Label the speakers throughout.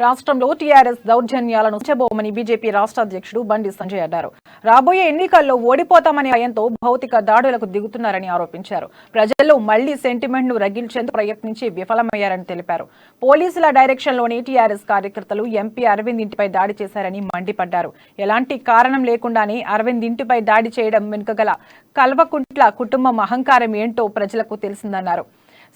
Speaker 1: రాష్ట్రంలో TRS దౌర్జన్యాలను ఉంచబోమని BJP రాష్ట్ర అధ్యక్షుడు బండి సంజయ్ అన్నారు. రాబోయే ఎన్నికల్లో ఓడిపోతామనే భయంతో భౌతిక దాడులకు దిగుతున్నారని ఆరోపించారు. ప్రజల్లో మళ్లీ సెంటిమెంట్ ను రగిల్చేందుకు ప్రయత్నించి విఫలమయ్యారని తెలిపారు. పోలీసుల డైరెక్షన్లోనే టీఆర్ఎస్ కార్యకర్తలు ఎంపీ అరవింద్ ఇంటిపై దాడి చేశారని మండిపడ్డారు. ఎలాంటి కారణం లేకుండానే అరవింద్ ఇంటిపై దాడి చేయడం వెనుకగల కల్వకుంట్ల కుటుంబం అహంకారం ఏంటో ప్రజలకు తెలిసిందన్నారు.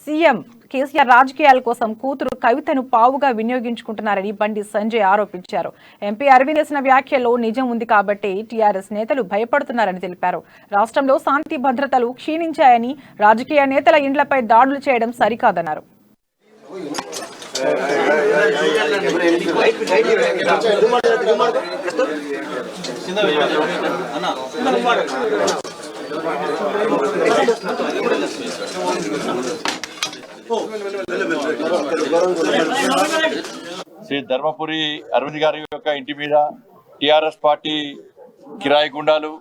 Speaker 1: సీఎం కేసీఆర్ రాజకీయాల కోసం కూతురు కవితను పావుగా వినియోగించుకుంటున్నారని బండి సంజయ్ ఆరోపించారు. ఎంపీ అరవింద్ చేసిన వ్యాఖ్యలో నిజం ఉంది కాబట్టి టీఆర్ఎస్ నేతలు భయపడుతున్నారని తెలిపారు. రాష్ట్రంలో శాంతి భద్రతలు క్షీణించాయని, రాజకీయ నేతల ఇండ్లపై దాడులు చేయడం సరికాదన్నారు.
Speaker 2: శ్రీ ధర్మపురి అరవింద్ గారి యొక్క ఇంటి మీద టిఆర్ఎస్ పార్టీ కిరాయి గుండాలు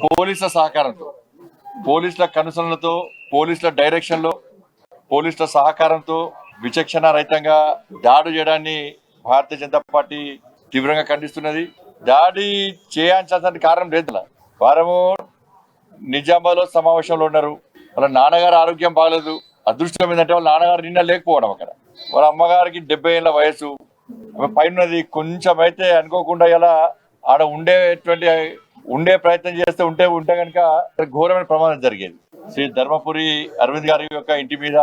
Speaker 2: పోలీసుల సహకారంతో, పోలీసుల కనుసనలతో, పోలీసుల డైరెక్షన్లో, పోలీసుల సహకారంతో విచక్షణ రహితంగా దాడి చేయడాన్ని భారతీయ జనతా పార్టీ తీవ్రంగా ఖండిస్తున్నది. దాడి చేయాల్సిన కారణం లేదు. వారము నిజామాబాద్లో సమావేశంలో ఉన్నారు. వాళ్ళ నాన్నగారు ఆరోగ్యం బాగలేదు. అదృష్టం ఏంటంటే వాళ్ళ నాన్నగారు నిన్న లేకపోవడం, అక్కడ వాళ్ళ అమ్మగారికి 70 ఏళ్ల వయసు, ఆమె పైనది కొంచెం అయితే అనుకోకుండా ఇలా ఆడ ఉండే ప్రయత్నం చేస్తే ఉంటే కనుక ఘోరమైన ప్రమాదం జరిగేది. శ్రీ ధర్మపురి అరవింద్ గారి యొక్క ఇంటి మీద